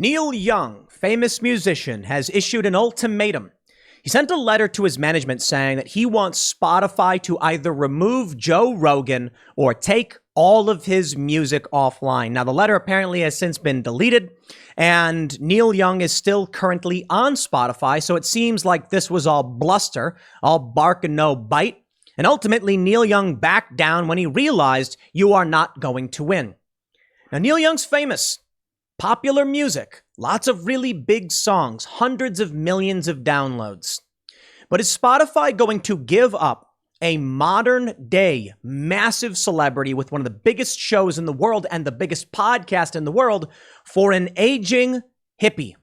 Neil Young, famous musician, has issued an ultimatum. He sent a letter to his management saying that he wants Spotify to either remove Joe Rogan or take all of his music offline. Now, the letter apparently has since been deleted, and Neil Young is still currently on Spotify, so it seems like this was all bluster, all bark and no bite. And ultimately, Neil Young backed down when he realized you are not going to win. Now, Neil Young's famous. Popular music, lots of really big songs, hundreds of millions of downloads. But is Spotify going to give up a modern day massive celebrity with one of the biggest shows in the world and the biggest podcast in the world for an aging hippie?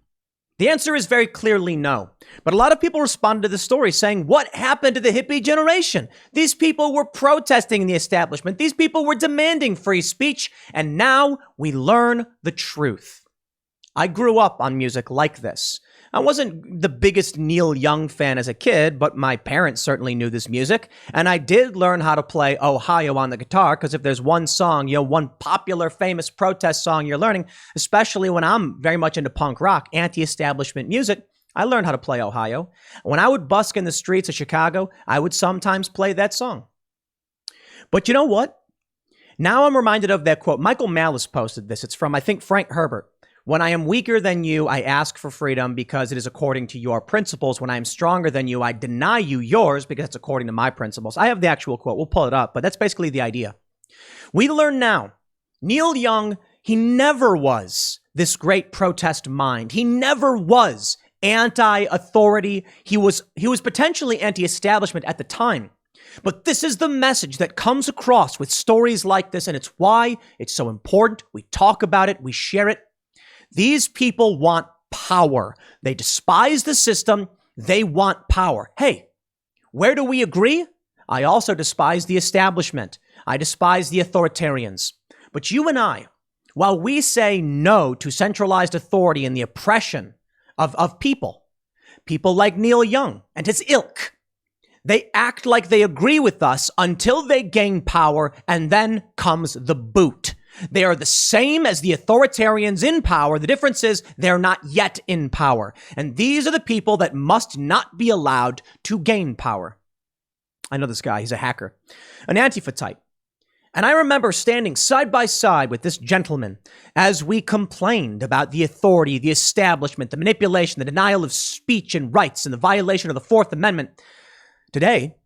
The answer is very clearly no. But a lot of people responded to the story saying, what happened to the hippie generation? These people were protesting the establishment. These people were demanding free speech. And now we learn the truth. I grew up on music like this. I wasn't the biggest Neil Young fan as a kid, but my parents certainly knew this music. And I did learn how to play Ohio on the guitar, because if there's one song, one popular, famous protest song you're learning, especially when I'm very much into punk rock, anti-establishment music, I learned how to play Ohio. When I would busk in the streets of Chicago, I would sometimes play that song. But you know what? Now I'm reminded of that quote. Michael Malice posted this. It's from, I think, Frank Herbert. When I am weaker than you, I ask for freedom because it is according to your principles. When I am stronger than you, I deny you yours because it's according to my principles. I have the actual quote. We'll pull it up, but that's basically the idea. We learn now, Neil Young, he never was this great protest mind. He never was anti-authority. He was potentially anti-establishment at the time. But this is the message that comes across with stories like this, and it's why it's so important. We talk about it. We share it. These people want power. They despise the system. They want power. Hey, where do we agree? I also despise the establishment. I despise the authoritarians. But you and I, while we say no to centralized authority and the oppression of people like Neil Young and his ilk, they act like they agree with us until they gain power, and then comes the boot. They are the same as the authoritarians in power. The difference is they're not yet in power. And these are the people that must not be allowed to gain power. I know this guy. He's a hacker, an Antifa type. And I remember standing side by side with this gentleman as we complained about the authority, the establishment, the manipulation, the denial of speech and rights, and the violation of the Fourth Amendment. Today,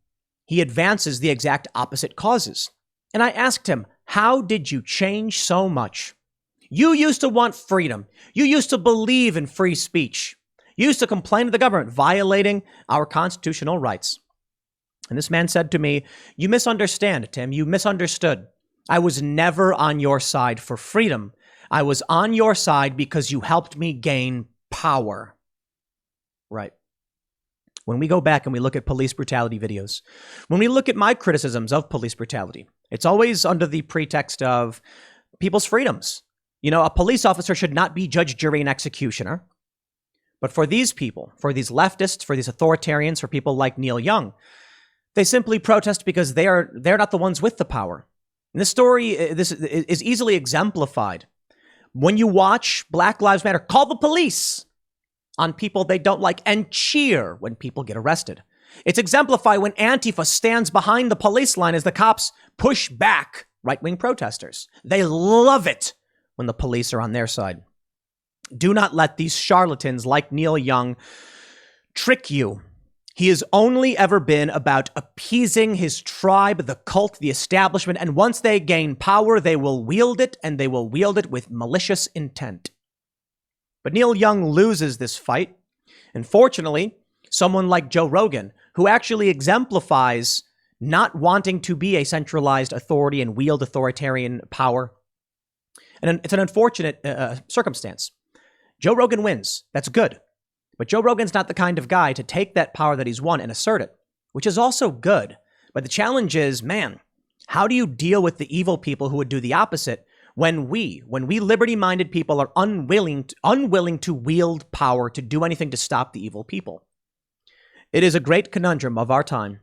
he advances the exact opposite causes. And I asked him, how did you change so much? You used to want freedom. You used to believe in free speech. You used to complain to the government violating our constitutional rights. And this man said to me, you misunderstand, Tim. You misunderstood. I was never on your side for freedom. I was on your side because you helped me gain power. Right. When we go back and we look at police brutality videos, when we look at my criticisms of police brutality, it's always under the pretext of people's freedoms. A police officer should not be judge, jury, and executioner. But for these people, for these leftists, for these authoritarians, for people like Neil Young, they simply protest because they're not the ones with the power. And this story this is easily exemplified when you watch Black Lives Matter call the police on people they don't like and cheer when people get arrested. It's exemplified when Antifa stands behind the police line as the cops push back right-wing protesters. They love it when the police are on their side. Do not let these charlatans like Neil Young trick you. He has only ever been about appeasing his tribe, the cult, the establishment, and once they gain power, they will wield it, and they will wield it with malicious intent. But Neil Young loses this fight, and fortunately, someone like Joe Rogan, who actually exemplifies not wanting to be a centralized authority and wield authoritarian power. And it's an unfortunate circumstance. Joe Rogan wins. That's good. But Joe Rogan's not the kind of guy to take that power that he's won and assert it, which is also good. But the challenge is, man, how do you deal with the evil people who would do the opposite when we liberty-minded people are unwilling to wield power to do anything to stop the evil people? It is a great conundrum of our time.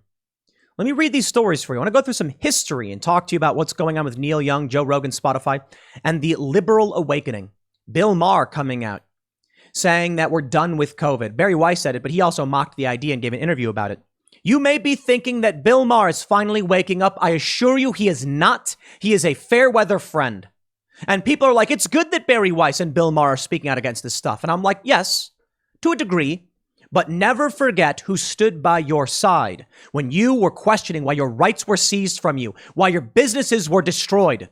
Let me read these stories for you. I want to go through some history and talk to you about what's going on with Neil Young, Joe Rogan, Spotify, and the liberal awakening. Bill Maher coming out saying that we're done with COVID. Barry Weiss said it, but he also mocked the idea and gave an interview about it. You may be thinking that Bill Maher is finally waking up. I assure you he is not. He is a fair weather friend. And people are like, it's good that Barry Weiss and Bill Maher are speaking out against this stuff. And I'm like, yes, to a degree, but never forget who stood by your side when you were questioning why your rights were seized from you, why your businesses were destroyed.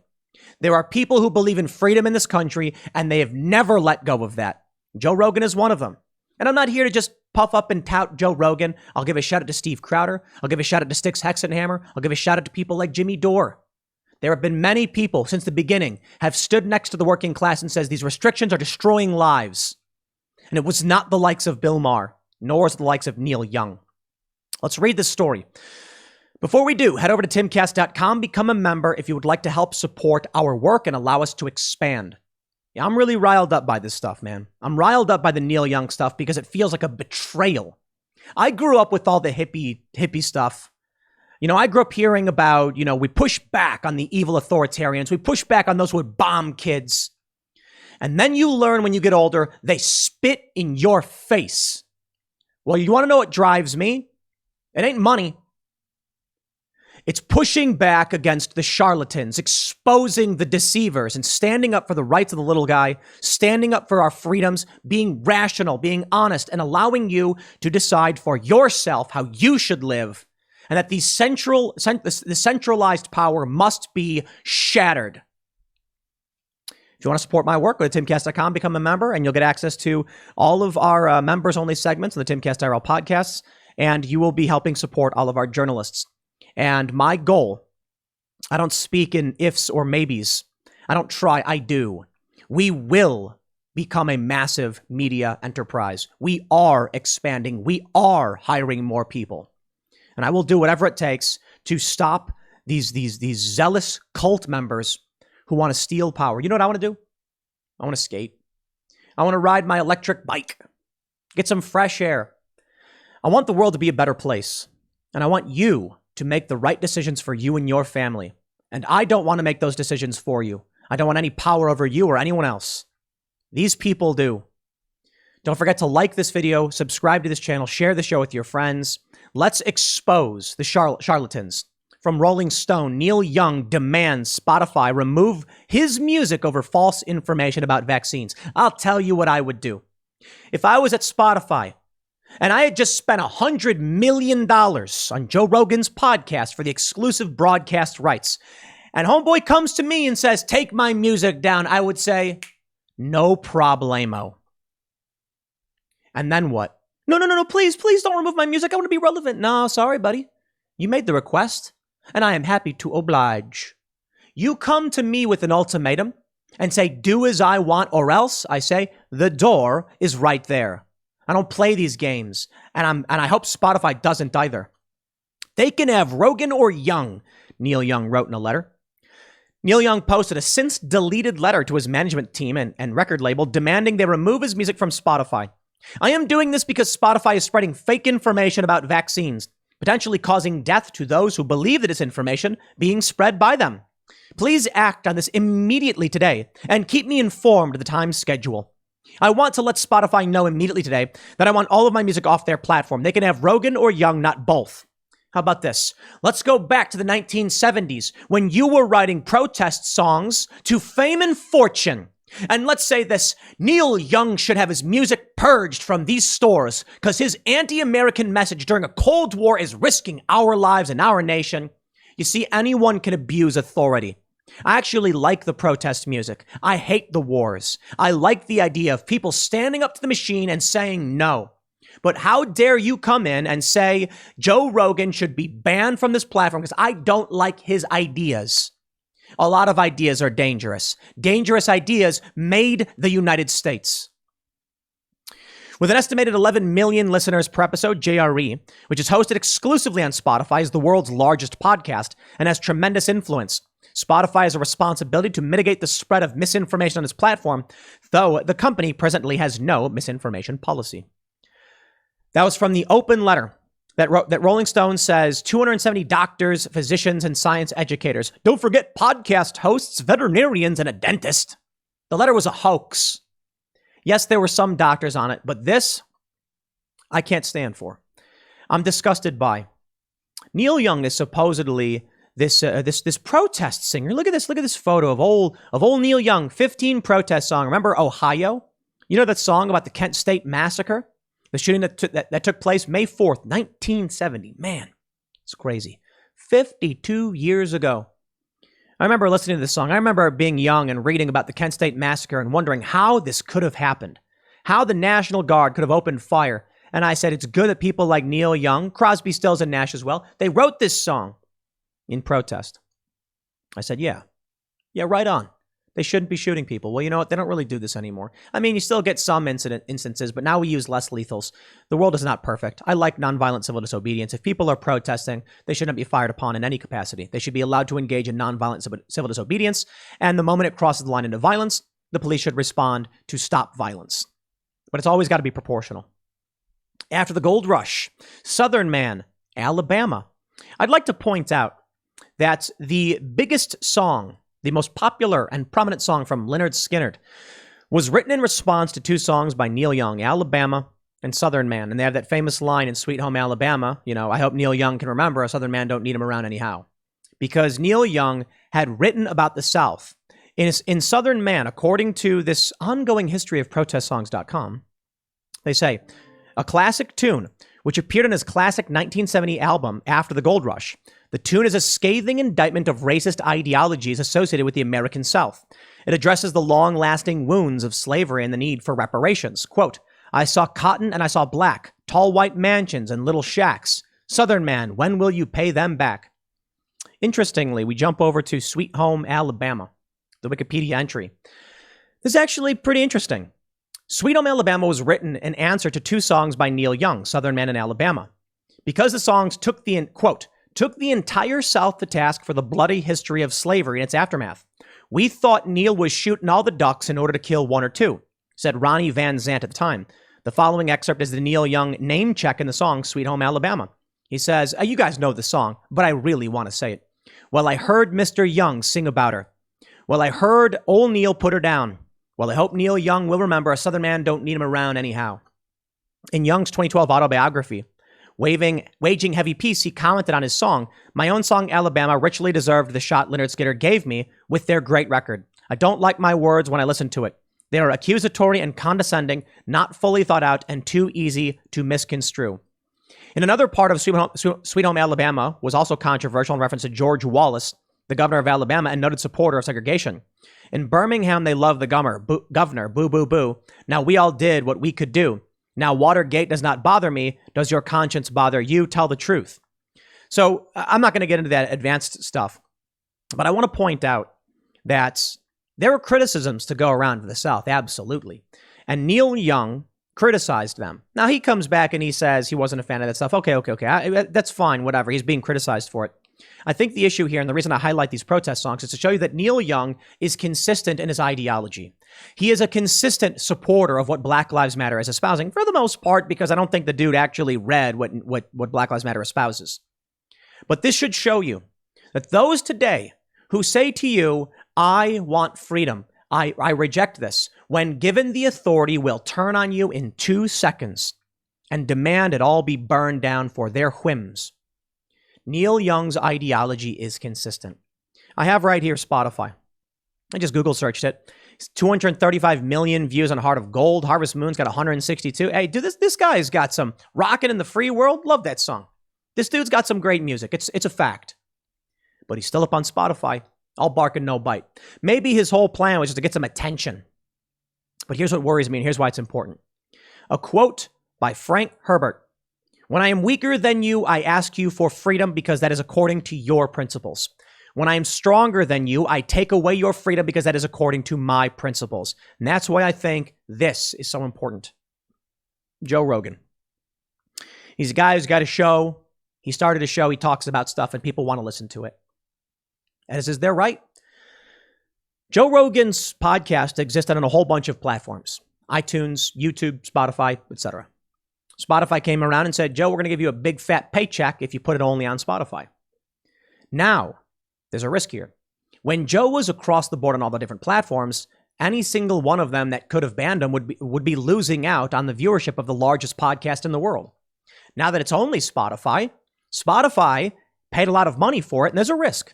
There are people who believe in freedom in this country, and they have never let go of that. Joe Rogan is one of them. And I'm not here to just puff up and tout Joe Rogan. I'll give a shout out to Steve Crowder. I'll give a shout out to Styx Hexenhammer. I'll give a shout out to people like Jimmy Dore. There have been many people since the beginning have stood next to the working class and says these restrictions are destroying lives. And it was not the likes of Bill Maher, nor is it the likes of Neil Young. Let's read this story. Before we do, head over to timcast.com, become a member if you would like to help support our work and allow us to expand. Yeah, I'm really riled up by this stuff, man. I'm riled up by the Neil Young stuff because it feels like a betrayal. I grew up with all the hippie stuff. You know, I grew up hearing about, we push back on the evil authoritarians. We push back on those who would bomb kids. And then you learn when you get older, they spit in your face. Well, you want to know what drives me? It ain't money. It's pushing back against the charlatans, exposing the deceivers, and standing up for the rights of the little guy, standing up for our freedoms, being rational, being honest, and allowing you to decide for yourself how you should live, and that the centralized power must be shattered. If you want to support my work, go to timcast.com, become a member, and you'll get access to all of our members-only segments of the Timcast IRL podcasts, and you will be helping support all of our journalists. And my goal, I don't speak in ifs or maybes. I don't try, I do. We will become a massive media enterprise. We are expanding. We are hiring more people. And I will do whatever it takes to stop these zealous cult members who want to steal power. You know what I want to do? I want to skate. I want to ride my electric bike. Get some fresh air. I want the world to be a better place. And I want you to make the right decisions for you and your family. And I don't want to make those decisions for you. I don't want any power over you or anyone else. These people do. Don't forget to like this video, subscribe to this channel, share the show with your friends. Let's expose the charlatans. From Rolling Stone, Neil Young demands Spotify remove his music over false information about vaccines. I'll tell you what I would do. If I was at Spotify, and I had just spent $100 million on Joe Rogan's podcast for the exclusive broadcast rights, and homeboy comes to me and says, take my music down, I would say, no problemo. And then what? No, please don't remove my music. I want to be relevant. No, sorry, buddy. You made the request, and I am happy to oblige. You come to me with an ultimatum and say, do as I want, or else, I say, the door is right there. I don't play these games, and I hope Spotify doesn't either. They can have Rogan or Young, Neil Young wrote in a letter. Neil Young posted a since-deleted letter to his management team and record label demanding they remove his music from Spotify. I am doing this because Spotify is spreading fake information about vaccines, potentially causing death to those who believe that it's information being spread by them. Please act on this immediately today and keep me informed of the time schedule. I want to let Spotify know immediately today that I want all of my music off their platform. They can have Rogan or Young, not both. How about this? Let's go back to the 1970s when you were writing protest songs to fame and fortune. And let's say this, Neil Young should have his music purged from these stores because his anti-American message during a Cold War is risking our lives and our nation. You see, anyone can abuse authority. I actually like the protest music. I hate the wars. I like the idea of people standing up to the machine and saying no. But how dare you come in and say Joe Rogan should be banned from this platform because I don't like his ideas. A lot of ideas are dangerous. Dangerous ideas made the United States. With an estimated 11 million listeners per episode, JRE, which is hosted exclusively on Spotify, is the world's largest podcast and has tremendous influence. Spotify has a responsibility to mitigate the spread of misinformation on its platform, though the company presently has no misinformation policy. That was from the open letter that Rolling Stone says 270 doctors, physicians, and science educators. Don't forget podcast hosts, veterinarians, and a dentist. The letter was a hoax. Yes, there were some doctors on it, but this I can't stand for. I'm disgusted by. Neil Young is supposedly this protest singer. Look at this photo of old Neil Young, 15 protest song. Remember Ohio? You know that song about the Kent State Massacre? The shooting that took place May 4th, 1970. Man, it's crazy. 52 years ago. I remember listening to this song. I remember being young and reading about the Kent State Massacre and wondering how this could have happened, how the National Guard could have opened fire. And I said, it's good that people like Neil Young, Crosby, Stills, and Nash as well, they wrote this song in protest. I said, yeah, right on. They shouldn't be shooting people. Well, you know what? They don't really do this anymore. I mean, you still get some instances, but now we use less lethals. The world is not perfect. I like nonviolent civil disobedience. If people are protesting, they shouldn't be fired upon in any capacity. They should be allowed to engage in nonviolent civil disobedience. And the moment it crosses the line into violence, the police should respond to stop violence. But it's always got to be proportional. After the gold rush, Southern Man, Alabama. I'd like to point out that the biggest song, the most popular and prominent song from Lynyrd Skynyrd, was written in response to two songs by Neil Young, Alabama and Southern Man. And they have that famous line in Sweet Home Alabama, I hope Neil Young can remember, a Southern man don't need him around anyhow. Because Neil Young had written about the South. In Southern Man, according to this ongoing history of protestsongs.com, they say, a classic tune, which appeared in his classic 1970 album, After the Gold Rush. The tune is a scathing indictment of racist ideologies associated with the American South. It addresses the long-lasting wounds of slavery and the need for reparations. Quote, I saw cotton and I saw black, tall white mansions and little shacks. Southern man, when will you pay them back? Interestingly, we jump over to Sweet Home, Alabama, the Wikipedia entry. This is actually pretty interesting. Sweet Home Alabama was written in answer to two songs by Neil Young, Southern Man and Alabama. Because the songs took the entire South to task for the bloody history of slavery and its aftermath. We thought Neil was shooting all the ducks in order to kill one or two, said Ronnie Van Zant at the time. The following excerpt is the Neil Young name check in the song Sweet Home Alabama. He says, you guys know the song, but I really want to say it. Well, I heard Mr. Young sing about her. Well, I heard old Neil put her down. Well, I hope Neil Young will remember a Southern man don't need him around anyhow. In Young's 2012 autobiography, Waging Heavy Peace, he commented on his song, my own song, Alabama, richly deserved the shot Lynyrd Skynyrd gave me with their great record. I don't like my words when I listen to it. They are accusatory and condescending, not fully thought out, and too easy to misconstrue. In another part of Sweet Home Alabama was also controversial in reference to George Wallace, the governor of Alabama and noted supporter of segregation. In Birmingham, they love the governor, boo, boo, boo. Now we all did what we could do. Now Watergate does not bother me. Does your conscience bother you? Tell the truth. So I'm not going to get into that advanced stuff, but I want to point out that there were criticisms to go around for the South, absolutely. And Neil Young criticized them. Now he comes back and he says he wasn't a fan of that stuff. Okay. That's fine, whatever. He's being criticized for it. I think the issue here, and the reason I highlight these protest songs, is to show you that Neil Young is consistent in his ideology. He is a consistent supporter of what Black Lives Matter is espousing, for the most part, because I don't think the dude actually read what Black Lives Matter espouses. But this should show you that those today who say to you, I want freedom, I reject this, when given the authority, will turn on you in 2 seconds and demand it all be burned down for their whims. Neil Young's ideology is consistent. I have right here Spotify. I just Google searched it. It's 235 million views on Heart of Gold. Harvest Moon's got 162. Hey, dude, this guy's got some Rockin' in the Free World. Love that song. This dude's got some great music. It's a fact. But he's still up on Spotify. All bark and no bite. Maybe his whole plan was just to get some attention. But here's what worries me, and here's why it's important. A quote by Frank Herbert. When I am weaker than you, I ask you for freedom because that is according to your principles. When I am stronger than you, I take away your freedom because that is according to my principles. And that's why I think this is so important. Joe Rogan. He's a guy who's got a show. He started a show. He talks about stuff and people want to listen to it. As is their right. Joe Rogan's podcast existed on a whole bunch of platforms. iTunes, YouTube, Spotify, etc. Spotify came around and said, Joe, we're going to give you a big fat paycheck if you put it only on Spotify. Now, there's a risk here. When Joe was across the board on all the different platforms, any single one of them that could have banned him would be losing out on the viewership of the largest podcast in the world. Now that it's only Spotify paid a lot of money for it, and there's a risk.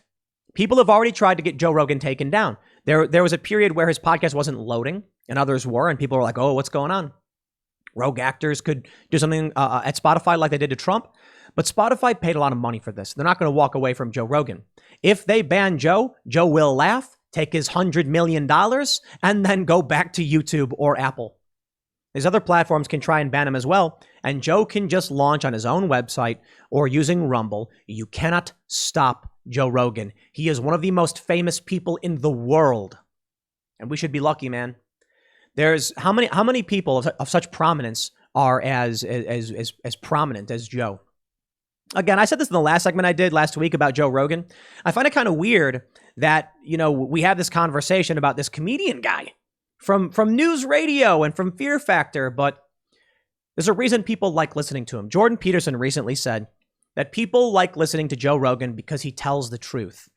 People have already tried to get Joe Rogan taken down. There was a period where his podcast wasn't loading, and others were, and people were like, oh, what's going on? Rogue actors could do something at Spotify like they did to Trump, but Spotify paid a lot of money for this. They're not going to walk away from Joe Rogan. If they ban Joe, Joe will laugh, take his $100 million, and then go back to YouTube or Apple. These other platforms can try and ban him as well, and Joe can just launch on his own website or using Rumble. You cannot stop Joe Rogan. He is one of the most famous people in the world, and we should be lucky, man. There's how many people of such prominence are as prominent as Joe? Again, I said this in the last segment I did last week about Joe Rogan. I find it kind of weird that, we have this conversation about this comedian guy from News Radio and from Fear Factor, but there's a reason people like listening to him. Jordan Peterson recently said that people like listening to Joe Rogan because he tells the truth.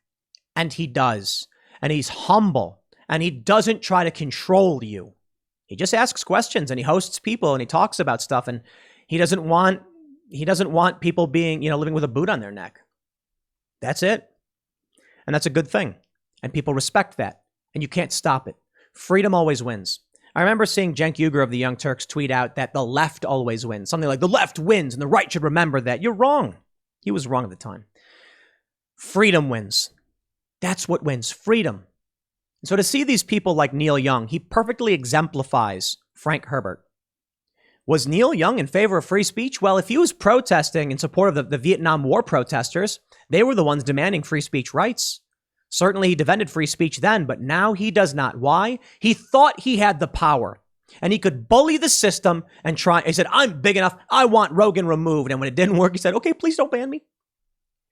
And he does. And he's humble. And he doesn't try to control you. He just asks questions and he hosts people and he talks about stuff, and he doesn't want people being, living with a boot on their neck. That's it. And that's a good thing. And people respect that. And you can't stop it. Freedom always wins. I remember seeing Cenk Uygur of the Young Turks tweet out that the left always wins. Something like the left wins and the right should remember that. You're wrong. He was wrong at the time. Freedom wins. That's what wins. Freedom. So to see these people like Neil Young, he perfectly exemplifies Frank Herbert. Was Neil Young in favor of free speech? Well, if he was protesting in support of the Vietnam War protesters, they were the ones demanding free speech rights. Certainly he defended free speech then, but now he does not. Why? He thought he had the power and he could bully the system and try. He said, I'm big enough. I want Rogan removed. And when it didn't work, he said, okay, please don't ban me.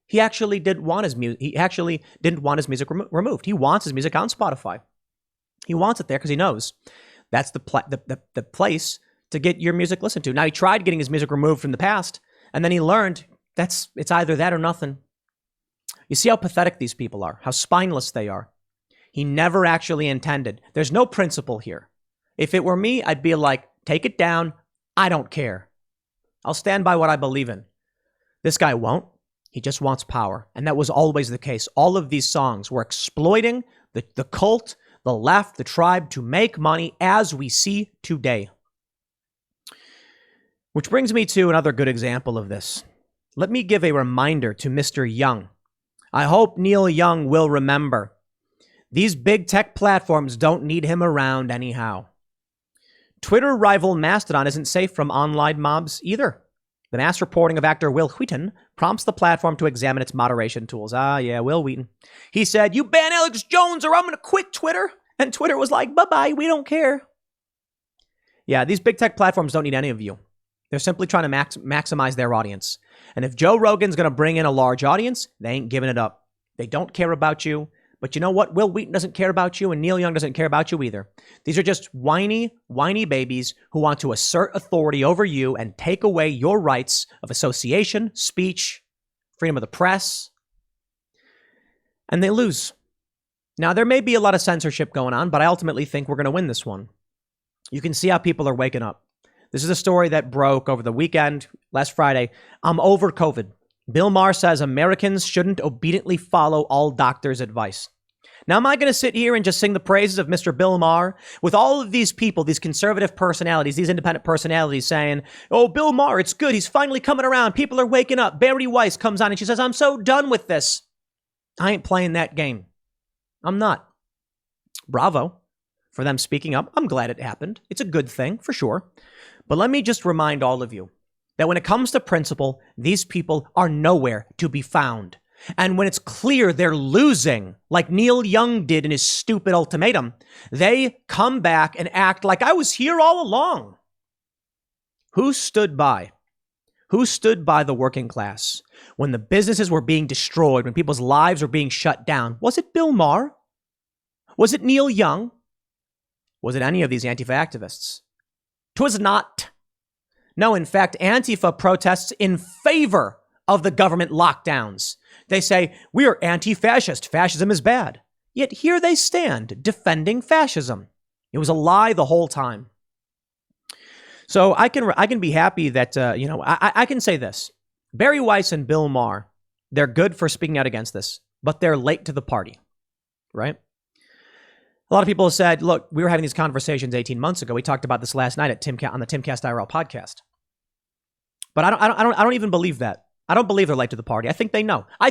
He actually didn't want his music. He actually didn't want his music removed. He wants his music on Spotify. He wants it there because he knows that's the place to get your music listened to. Now, he tried getting his music removed from the past, and then he learned it's either that or nothing. You see how pathetic these people are, how spineless they are. He never actually intended. There's no principle here. If it were me, I'd be like, take it down. I don't care. I'll stand by what I believe in. This guy won't. He just wants power. And that was always the case. All of these songs were exploiting the cult, the left, the tribe to make money, as we see today. Which brings me to another good example of this. Let me give a reminder to Mr. Young. I hope Neil Young will remember. These big tech platforms don't need him around anyhow. Twitter rival Mastodon isn't safe from online mobs either. The mass reporting of actor Will Wheaton prompts the platform to examine its moderation tools. Will Wheaton. He said, you ban Alex Jones or I'm going to quit Twitter. And Twitter was like, bye-bye, we don't care. Yeah, these big tech platforms don't need any of you. They're simply trying to maximize their audience. And if Joe Rogan's going to bring in a large audience, they ain't giving it up. They don't care about you. But you know what? Will Wheaton doesn't care about you, and Neil Young doesn't care about you either. These are just whiny babies who want to assert authority over you and take away your rights of association, speech, freedom of the press. And they lose. Now, there may be a lot of censorship going on, but I ultimately think we're going to win this one. You can see how people are waking up. This is a story that broke over the weekend, last Friday. I'm over COVID. Bill Maher says Americans shouldn't obediently follow all doctors' advice. Now, am I going to sit here and just sing the praises of Mr. Bill Maher with all of these people, these conservative personalities, these independent personalities saying, oh, Bill Maher, it's good. He's finally coming around. People are waking up. Barry Weiss comes on and she says, I'm so done with this. I ain't playing that game. I'm not. Bravo for them speaking up. I'm glad it happened. It's a good thing for sure. But let me just remind all of you that when it comes to principle, these people are nowhere to be found. And when it's clear they're losing, like Neil Young did in his stupid ultimatum, they come back and act like I was here all along. Who stood by? Who stood by the working class when the businesses were being destroyed, when people's lives were being shut down? Was it Bill Maher? Was it Neil Young? Was it any of these Antifa activists? 'Twas not. No, in fact, Antifa protests in favor of the government lockdowns. They say, we are anti-fascist. Fascism is bad. Yet here they stand defending fascism. It was a lie the whole time. So I can be happy that, I can say this. Bari Weiss and Bill Maher, they're good for speaking out against this, but they're late to the party, right? A lot of people have said, look, we were having these conversations 18 months ago. We talked about this last night on the Timcast IRL podcast. But I don't even believe that. I don't believe they're late to the party. I think they know. I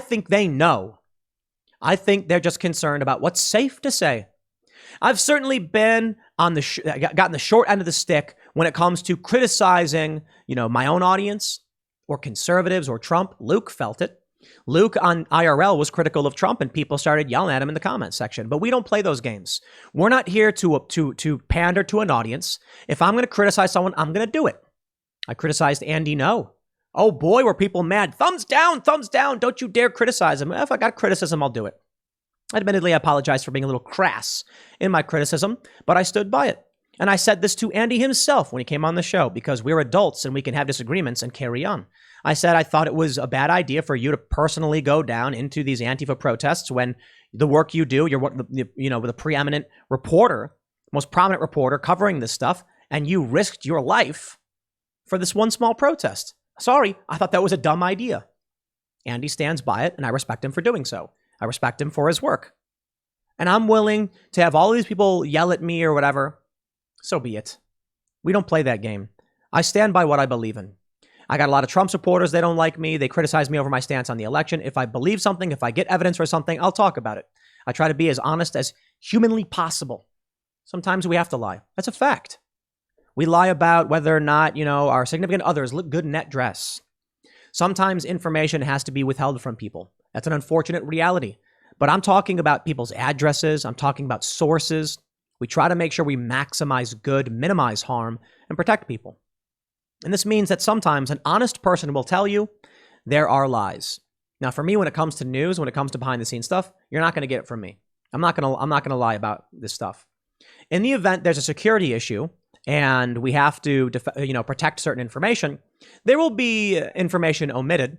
think they're just concerned about what's safe to say. I've certainly been on gotten the short end of the stick when it comes to criticizing, my own audience or conservatives or Trump. Luke felt it. Luke on IRL was critical of Trump and people started yelling at him in the comments section. But we don't play those games. We're not here to pander to an audience. If I'm going to criticize someone, I'm going to do it. I criticized Andy No. Oh boy, were people mad. Thumbs down, thumbs down. Don't you dare criticize him. If I got criticism, I'll do it. Admittedly, I apologize for being a little crass in my criticism, but I stood by it. And I said this to Andy himself when he came on the show, because we're adults and we can have disagreements and carry on. I said I thought it was a bad idea for you to personally go down into these Antifa protests when the work you do, you're the preeminent reporter, most prominent reporter covering this stuff, and you risked your life for this one small protest. Sorry, I thought that was a dumb idea. Andy stands by it, and I respect him for doing so. I respect him for his work. And I'm willing to have all these people yell at me or whatever. So be it. We don't play that game. I stand by what I believe in. I got a lot of Trump supporters. They don't like me. They criticize me over my stance on the election. If I believe something, if I get evidence for something, I'll talk about it. I try to be as honest as humanly possible. Sometimes we have to lie. That's a fact. We lie about whether or not, our significant others look good in that dress. Sometimes information has to be withheld from people. That's an unfortunate reality. But I'm talking about people's addresses. I'm talking about sources. We try to make sure we maximize good, minimize harm, and protect people. And this means that sometimes an honest person will tell you there are lies. Now, for me, when it comes to news, when it comes to behind the scenes stuff, you're not going to get it from me. I'm not going to lie about this stuff. In the event there's a security issue and we have to, protect certain information, there will be information omitted.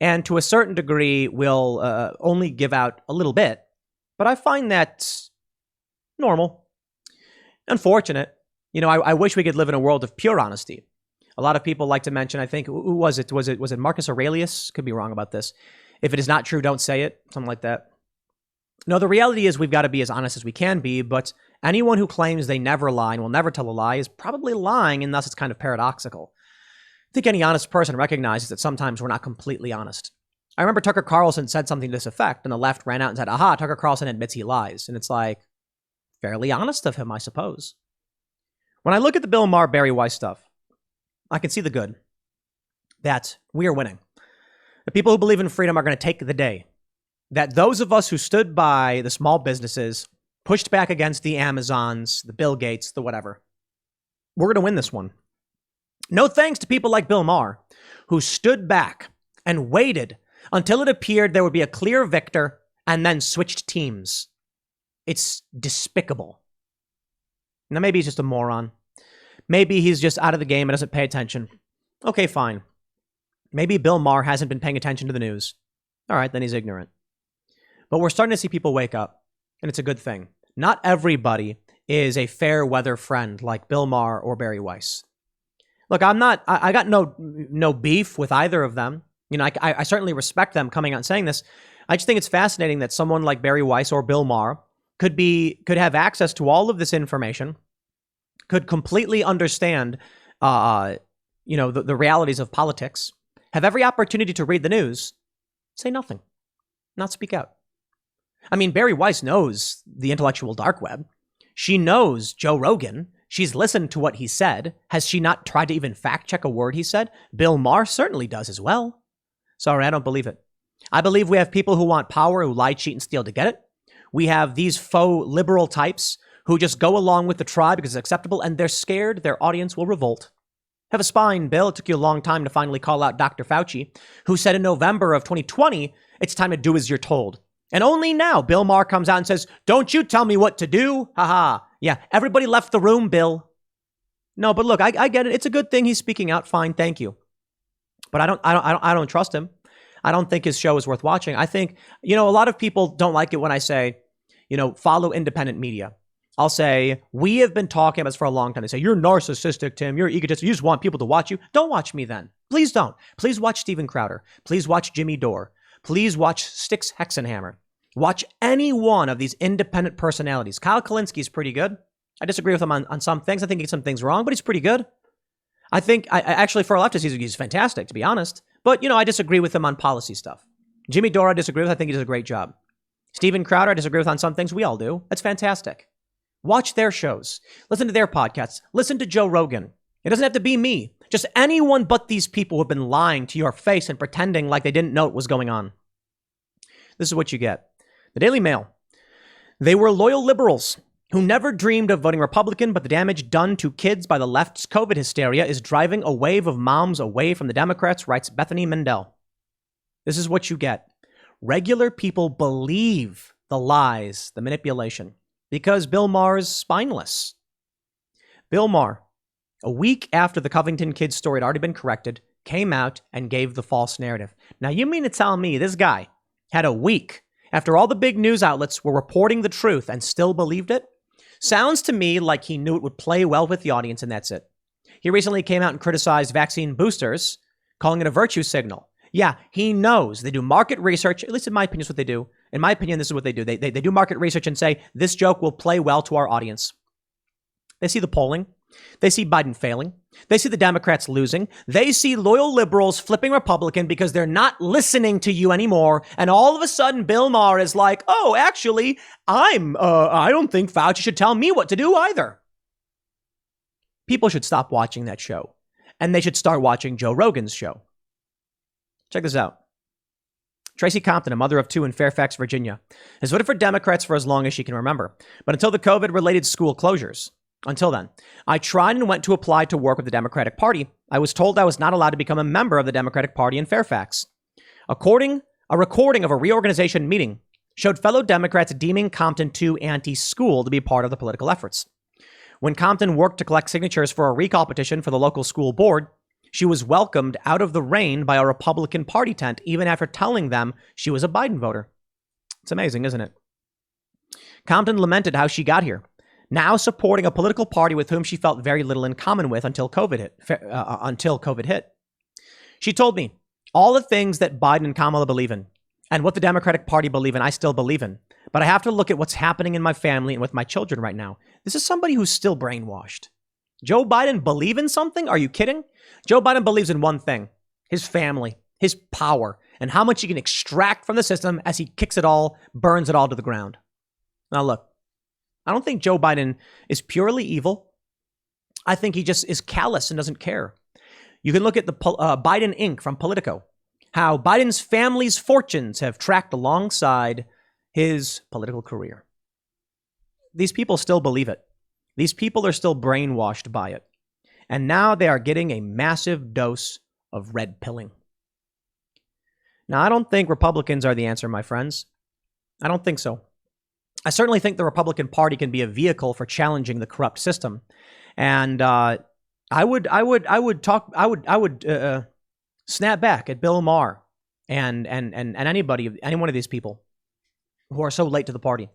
And to a certain degree, we'll only give out a little bit. But I find that normal. Unfortunate. I wish we could live in a world of pure honesty. A lot of people like to mention, I think, who was it? Was it Marcus Aurelius? Could be wrong about this. If it is not true, don't say it. Something like that. No, the reality is we've got to be as honest as we can be. But anyone who claims they never lie and will never tell a lie is probably lying, and thus it's kind of paradoxical. I think any honest person recognizes that sometimes we're not completely honest. I remember Tucker Carlson said something to this effect, and the left ran out and said, aha, Tucker Carlson admits he lies. And it's like, fairly honest of him, I suppose. When I look at the Bill Maher, Bari Weiss stuff, I can see the good. That we are winning. The people who believe in freedom are going to take the day. That those of us who stood by the small businesses, pushed back against the Amazons, the Bill Gates, the whatever, we're going to win this one. No thanks to people like Bill Maher, who stood back and waited until it appeared there would be a clear victor and then switched teams. It's despicable. Now, maybe he's just a moron. Maybe he's just out of the game and doesn't pay attention. Okay, fine. Maybe Bill Maher hasn't been paying attention to the news. All right, then he's ignorant. But we're starting to see people wake up, and it's a good thing. Not everybody is a fair weather friend like Bill Maher or Bari Weiss. Look, I got no beef with either of them. I certainly respect them coming out and saying this. I just think it's fascinating that someone like Bari Weiss or Bill Maher could have access to all of this information, could completely understand, the realities of politics, have every opportunity to read the news, say nothing, not speak out. I mean, Bari Weiss knows the intellectual dark web. She knows Joe Rogan. She's listened to what he said. Has she not tried to even fact check a word he said? Bill Maher certainly does as well. Sorry, I don't believe it. I believe we have people who want power, who lie, cheat, and steal to get it. We have these faux liberal types who just go along with the tribe because it's acceptable, and they're scared their audience will revolt. Have a spine, Bill. It took you a long time to finally call out Dr. Fauci, who said in November of 2020, it's time to do as you're told. And only now, Bill Maher comes out and says, don't you tell me what to do. Haha. Yeah, everybody left the room, Bill. No, but look, I get it. It's a good thing he's speaking out. Fine, thank you. But I don't trust him. I don't think his show is worth watching. I think, a lot of people don't like it when I say, follow independent media. I'll say, we have been talking about this for a long time. They say, you're narcissistic, Tim. You're egotistic. You just want people to watch you. Don't watch me then. Please don't. Please watch Steven Crowder. Please watch Jimmy Dore. Please watch Styx Hexenhammer. Watch any one of these independent personalities. Kyle Kalinski's pretty good. I disagree with him on some things. I think he gets some things wrong, but he's pretty good. I think, I actually, for a leftist, he's fantastic, to be honest. But, I disagree with him on policy stuff. Jimmy Dore, I disagree with. I think he does a great job. Steven Crowder, I disagree with on some things. We all do. That's fantastic. Watch their shows. Listen to their podcasts. Listen to Joe Rogan. It doesn't have to be me. Just anyone but these people who have been lying to your face and pretending like they didn't know what was going on. This is what you get. The Daily Mail. They were loyal liberals who never dreamed of voting Republican, but the damage done to kids by the left's COVID hysteria is driving a wave of moms away from the Democrats, writes Bethany Mendel. This is what you get. Regular people believe the lies, the manipulation, because Bill Maher is spineless. Bill Maher, a week after the Covington kids story had already been corrected, came out and gave the false narrative. Now, you mean to tell me this guy had a week after all the big news outlets were reporting the truth and still believed it? Sounds to me like he knew it would play well with the audience, and that's it. He recently came out and criticized vaccine boosters, calling it a virtue signal. Yeah, he knows. They do market research. At least in my opinion, is what they do. In my opinion, this is what they do. They do market research and say, this joke will play well to our audience. They see the polling. They see Biden failing. They see the Democrats losing. They see loyal liberals flipping Republican because they're not listening to you anymore. And all of a sudden, Bill Maher is like, oh, actually, I don't think Fauci should tell me what to do either. People should stop watching that show. And they should start watching Joe Rogan's show. Check this out. Tracy Compton, a mother of two in Fairfax, Virginia, has voted for Democrats for as long as she can remember. But until the COVID-related school closures, until then, I tried and went to apply to work with the Democratic Party. I was told I was not allowed to become a member of the Democratic Party in Fairfax. A recording of a reorganization meeting showed fellow Democrats deeming Compton too anti-school to be part of the political efforts. When Compton worked to collect signatures for a recall petition for the local school board, she was welcomed out of the rain by a Republican Party tent, even after telling them she was a Biden voter. It's amazing, isn't it? Compton lamented how she got here, now supporting a political party with whom she felt very little in common with until COVID hit. She told me, all the things that Biden and Kamala believe in, and what the Democratic Party believe in, I still believe in. But I have to look at what's happening in my family and with my children right now. This is somebody who's still brainwashed. Joe Biden believe in something? Are you kidding? Joe Biden believes in one thing, his family, his power, and how much he can extract from the system as he kicks it all, burns it all to the ground. Now look, I don't think Joe Biden is purely evil. I think he just is callous and doesn't care. You can look at the Biden Inc. from Politico, how Biden's family's fortunes have tracked alongside his political career. These people still believe it. These people are still brainwashed by it. And now they are getting a massive dose of red pilling. Now, I don't think Republicans are the answer, my friends. I don't think so. I certainly think the Republican Party can be a vehicle for challenging the corrupt system. And I would snap back at Bill Maher and any one of these people who are so late to the party.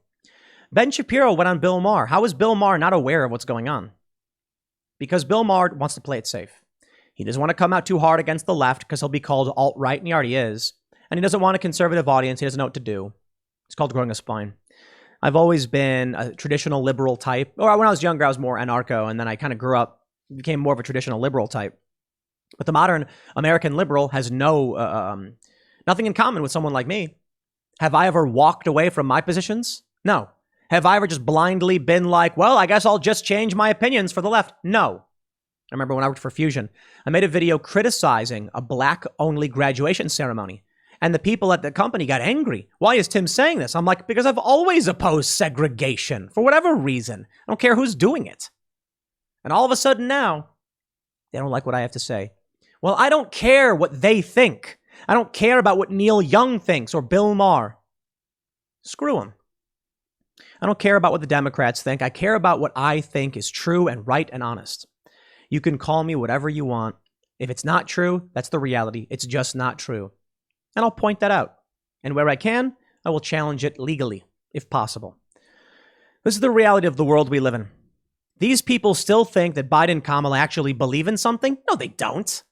Ben Shapiro went on Bill Maher. How is Bill Maher not aware of what's going on? Because Bill Maher wants to play it safe. He doesn't want to come out too hard against the left because he'll be called alt-right, and he already is. And he doesn't want a conservative audience. He doesn't know what to do. It's called growing a spine. I've always been a traditional liberal type. Or when I was younger, I was more anarcho, and then I kind of grew up, became more of a traditional liberal type. But the modern American liberal has nothing in common with someone like me. Have I ever walked away from my positions? No. Have I ever just blindly been like, well, I guess I'll just change my opinions for the left? No. I remember when I worked for Fusion, I made a video criticizing a black-only graduation ceremony. And the people at the company got angry. Why is Tim saying this? I'm like, because I've always opposed segregation for whatever reason. I don't care who's doing it. And all of a sudden now, they don't like what I have to say. Well, I don't care what they think. I don't care about what Neil Young thinks or Bill Maher. Screw them. I don't care about what the Democrats think. I care about what I think is true and right and honest. You can call me whatever you want. If it's not true, that's the reality. It's just not true. And I'll point that out. And where I can, I will challenge it legally, if possible. This is the reality of the world we live in. These people still think that Biden and Kamala actually believe in something. No, they don't.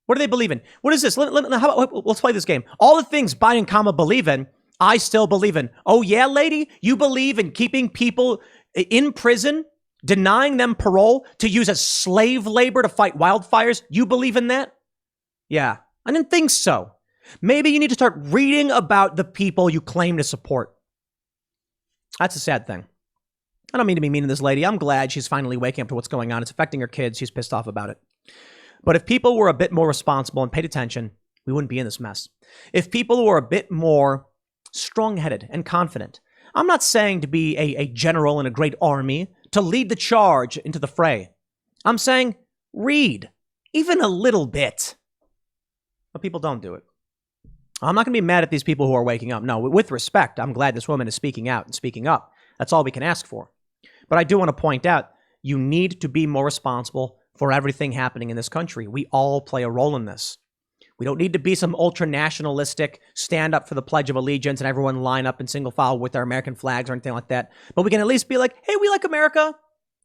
What do they believe in? What is this? Let's play this game. All the things Biden and Kamala believe in, I still believe in. Oh, yeah, lady? You believe in keeping people in prison, denying them parole to use as slave labor to fight wildfires? You believe in that? Yeah, I didn't think so. Maybe you need to start reading about the people you claim to support. That's a sad thing. I don't mean to be mean to this lady. I'm glad she's finally waking up to what's going on. It's affecting her kids. She's pissed off about it. But if people were a bit more responsible and paid attention, we wouldn't be in this mess. If people were a bit more strong-headed and confident, I'm not saying to be a general in a great army, to lead the charge into the fray. I'm saying read, even a little bit. But people don't do it. I'm not going to be mad at these people who are waking up. No, with respect, I'm glad this woman is speaking out and speaking up. That's all we can ask for. But I do want to point out, you need to be more responsible for everything happening in this country. We all play a role in this. We don't need to be some ultra-nationalistic, stand up for the Pledge of Allegiance and everyone line up in single file with their American flags or anything like that. But we can at least be like, hey, we like America.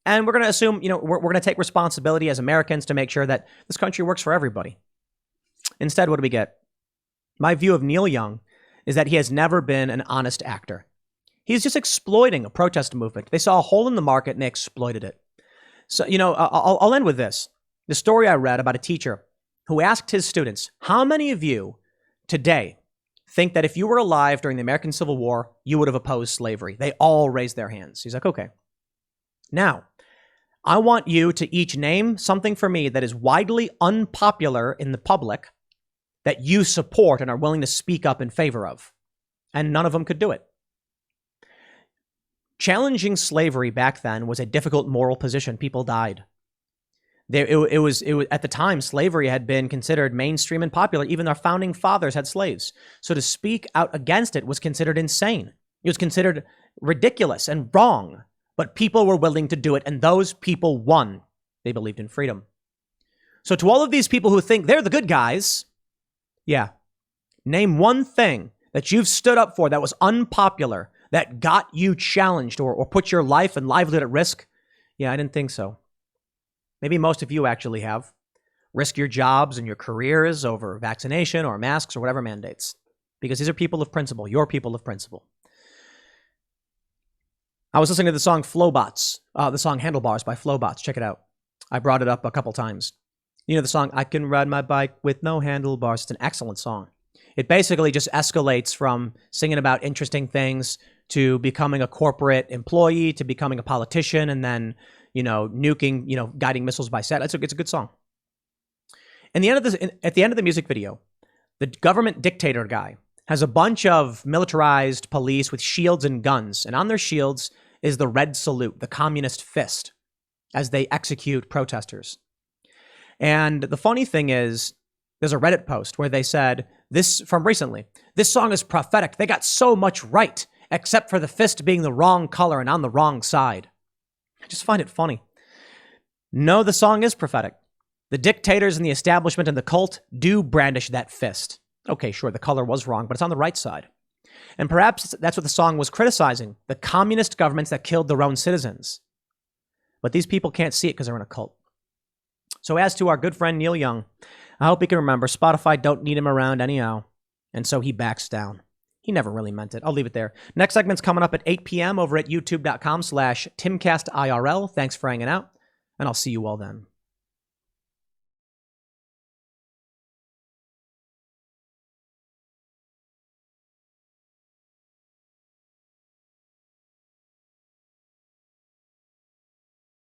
And we're going to assume, we're going to take responsibility as Americans to make sure that this country works for everybody. Instead, what do we get? My view of Neil Young is that he has never been an honest actor. He's just exploiting a protest movement. They saw a hole in the market and they exploited it. So, I'll end with this. The story I read about a teacher who asked his students, how many of you today think that if you were alive during the American Civil War, you would have opposed slavery? They all raised their hands. He's like, okay. Now, I want you to each name something for me that is widely unpopular in the public that you support and are willing to speak up in favor of. And none of them could do it. Challenging slavery back then was a difficult moral position. People died. It was at the time, slavery had been considered mainstream and popular. Even our founding fathers had slaves. So to speak out against it was considered insane. It was considered ridiculous and wrong. But people were willing to do it, and those people won. They believed in freedom. So to all of these people who think they're the good guys, yeah, name one thing that you've stood up for that was unpopular, that got you challenged or put your life and livelihood at risk. Yeah, I didn't think so. Maybe most of you actually have. Risk your jobs and your careers over vaccination or masks or whatever mandates. Because these are people of principle, your people of principle. I was listening to the song Flowbots, the song Handlebars by Flowbots. Check it out. I brought it up a couple times. You know the song, I can ride my bike with no handlebars. It's an excellent song. It basically just escalates from singing about interesting things to becoming a corporate employee, to becoming a politician, and then, nuking, guiding missiles by satellite. It's a good song. And at the end of the music video, the government dictator guy has a bunch of militarized police with shields and guns. And on their shields is the red salute, the communist fist, as they execute protesters. And the funny thing is, there's a Reddit post where they said, this from recently, this song is prophetic. They got so much right, except for the fist being the wrong color and on the wrong side. I just find it funny. No, the song is prophetic. The dictators and the establishment and the cult do brandish that fist. Okay, sure, the color was wrong, but it's on the right side. And perhaps that's what the song was criticizing, the communist governments that killed their own citizens. But these people can't see it because they're in a cult. So as to our good friend Neil Young, I hope he can remember Spotify don't need him around anyhow. And so he backs down. He never really meant it. I'll leave it there. Next segment's coming up at 8 p.m. over at youtube.com/TimcastIRL. Thanks for hanging out, and I'll see you all then.